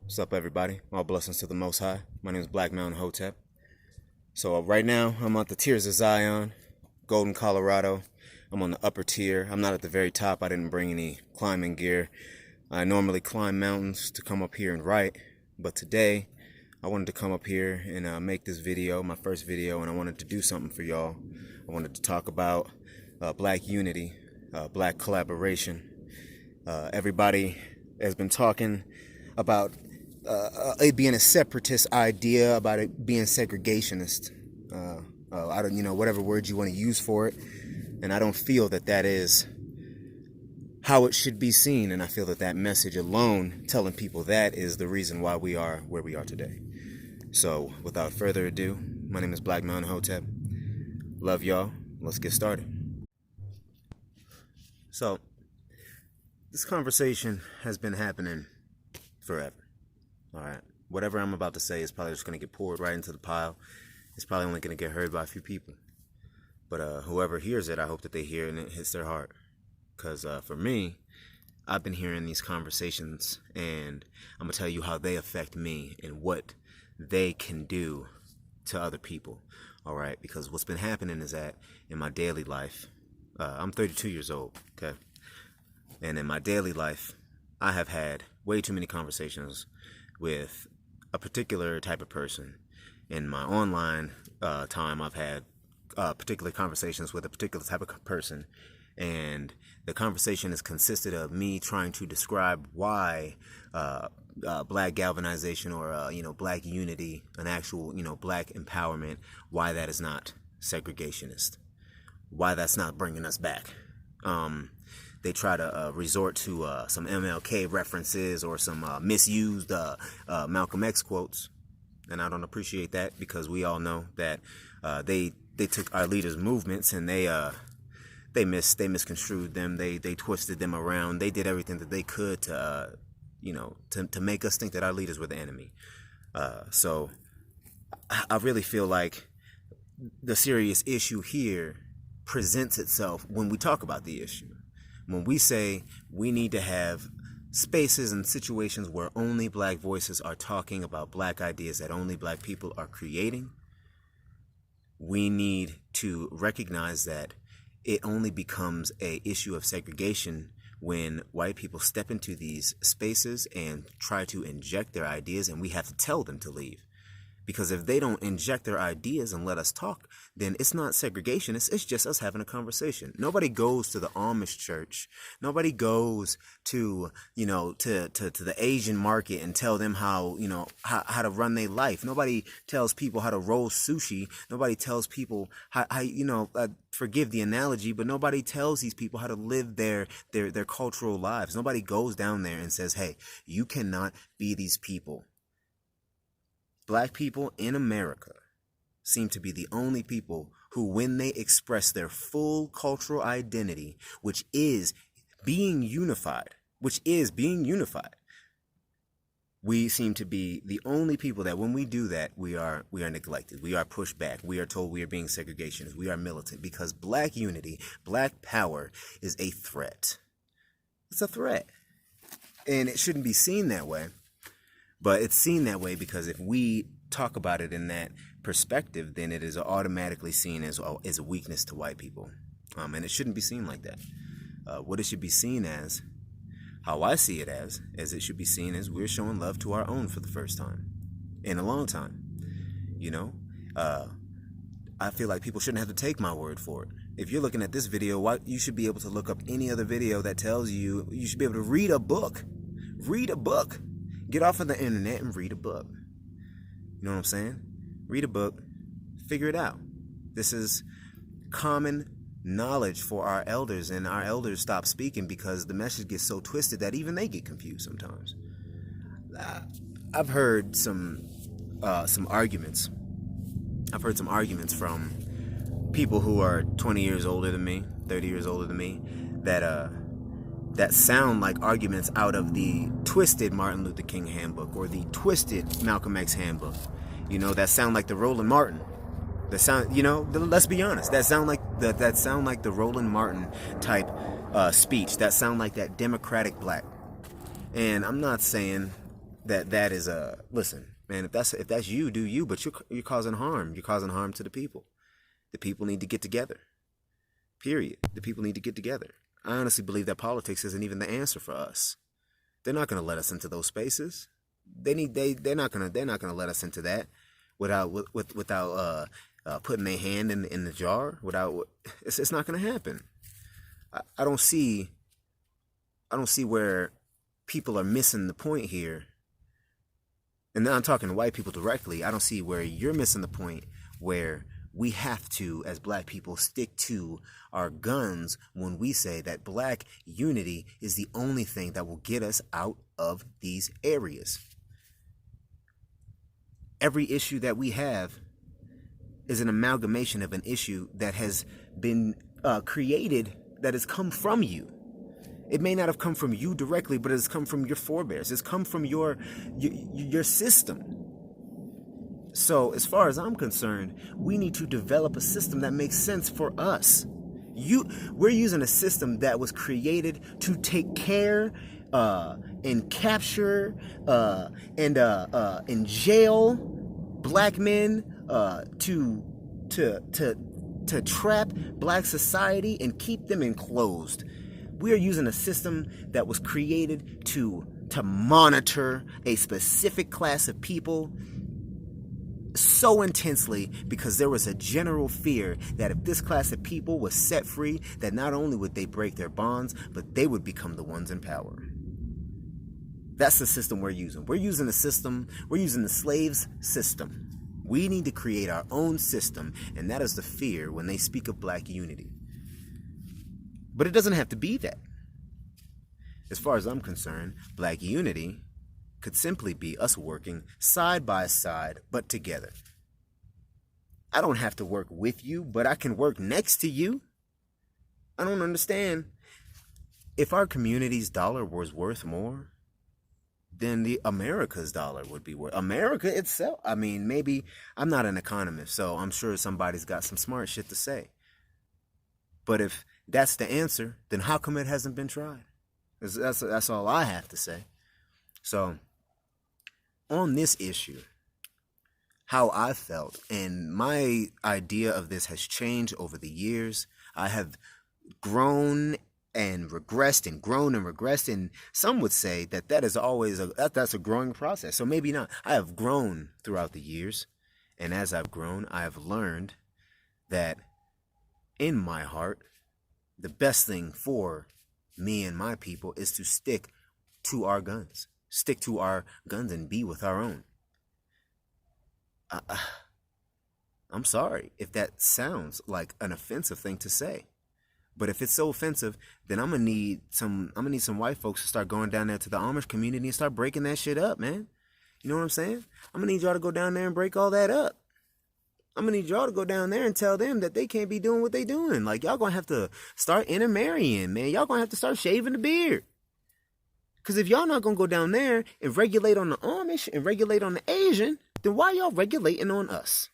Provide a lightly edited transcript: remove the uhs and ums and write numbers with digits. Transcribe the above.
What's up, everybody? All blessings to the Most High. My name is Black Mountain Hotep. So right now, I'm at the Tears of Zion, Golden, Colorado. I'm on the upper tier. I'm not at the very top. I didn't bring any climbing gear. I normally climb mountains to come up here and write, but today I wanted to come up here and make this video, my first video, and I wanted to do something for y'all. I wanted to talk about black unity, black collaboration. Everybody has been talking about it being a separatist idea, about it being segregationist. I don't, whatever word you want to use for it. And I don't feel that that is how it should be seen. And I feel that that message alone, telling people that, is the reason why we are where we are today. So without further ado, my name is Black Mountain Hotep. Love y'all. Let's get started. So this conversation has been happening forever. All right. Whatever I'm about to say is probably just going to get poured right into the pile. It's probably only going to get heard by a few people. But whoever hears it, I hope that they hear it and it hits their heart. Because for me, I've been hearing these conversations, and I'm going to tell you how they affect me and what they can do to other people. All right. Because what's been happening is that in my daily life, I'm 32 years old. Okay. And in my daily life, I have had way too many conversations with a particular type of person. In my online time, I've had particular conversations with a particular type of person, and the conversation has consisted of me trying to describe why black galvanization or black unity, an actual black empowerment, why that is not segregationist, why that's not bringing us back. They try to resort to some MLK references or some misused Malcolm X quotes, and I don't appreciate that, because we all know that they took our leaders' movements and they misconstrued them, they twisted them around, they did everything that they could to to make us think that our leaders were the enemy. So I really feel like the serious issue here presents itself when we talk about the issue. When we say we need to have spaces and situations where only black voices are talking about black ideas that only black people are creating, we need to recognize that it only becomes an issue of segregation when white people step into these spaces and try to inject their ideas, and we have to tell them to leave. Because if they don't inject their ideas and let us talk, then it's not segregation. It's just us having a conversation. Nobody goes to the Amish church. Nobody goes to, to the Asian market and tell them how to run their life. Nobody tells people how to roll sushi. Nobody tells people how forgive the analogy, but nobody tells these people how to live their cultural lives. Nobody goes down there and says, hey, you cannot be these people. Black people in America seem to be the only people who, when they express their full cultural identity, which is being unified, we seem to be the only people that when we do that, we are neglected. We are pushed back. We are told we are being segregationists. We are militant, because black unity, black power is a threat. It's a threat. And it shouldn't be seen that way. But it's seen that way because if we talk about it in that perspective, then it is automatically seen as a weakness to white people. And it shouldn't be seen like that. What it should be seen as, how I see it as it should be seen as we're showing love to our own for the first time in a long time. I feel like people shouldn't have to take my word for it. If you're looking at this video, you should be able to look up any other video that tells you should be able to read a book. Read a book. Get off of the internet and read a book. You know what I'm saying? Read a book, figure it out. This is common knowledge for our elders, and our elders stop speaking because the message gets so twisted that even they get confused sometimes. I've heard some arguments. I've heard some arguments from people who are 20 years older than me, 30 years older than me, that sound like arguments out of the twisted Martin Luther King handbook or the twisted Malcolm X handbook. That sound like the Roland Martin. That sound, let's be honest. That sound like the Roland Martin type speech. That sound like that Democratic black. And I'm not saying that is listen, man, if that's you, do you, but you're causing harm. You're causing harm to the people. The people need to get together. Period. The people need to get together. I honestly believe that politics isn't even the answer for us. They're not going to let us into those spaces. They're not going to let us into that without putting their hand in the jar. It's not going to happen. I don't see where people are missing the point here. And now I'm talking to white people directly. I don't see where you're missing the point where we have to, as black people, stick to our guns when we say that black unity is the only thing that will get us out of these areas. Every issue that we have is an amalgamation of an issue that has been created, that has come from you. It may not have come from you directly, but it's come from your forebears. It's come from your system. So as far as I'm concerned, we need to develop a system that makes sense for us. We're using a system that was created to take care and capture and jail black men, to trap black society and keep them enclosed. We are using a system that was created to monitor a specific class of people so intensely because there was a general fear that if this class of people was set free, that not only would they break their bonds, but they would become the ones in power. That's the system we're using. We're using the slaves' system. We need to create our own system, and that is the fear when they speak of black unity. But it doesn't have to be that. As far as I'm concerned, black unity could simply be us working side by side, but together. I don't have to work with you, but I can work next to you. I don't understand. If our community's dollar was worth more, then the America's dollar would be worth. America itself. I mean, maybe I'm not an economist, so I'm sure somebody's got some smart shit to say. But if that's the answer, then how come it hasn't been tried? That's all I have to say. So, on this issue, how I felt, and my idea of this has changed over the years. I have grown and regressed and grown and regressed, and some would say that is always that's a growing process. So maybe not. I have grown throughout the years, and as I've grown, I have learned that in my heart, the best thing for me and my people is to stick to our guns. Stick to our guns and be with our own. I'm sorry if that sounds like an offensive thing to say. But if it's so offensive, then I'm gonna need some white folks to start going down there to the Amish community and start breaking that shit up, man. You know what I'm saying? I'm gonna need y'all to go down there and break all that up. I'm gonna need y'all to go down there and tell them that they can't be doing what they doing. Like, y'all gonna have to start intermarrying, man. Y'all gonna have to start shaving the beard. Because if y'all not gonna go down there and regulate on the Amish and regulate on the Asian, then why y'all regulating on us?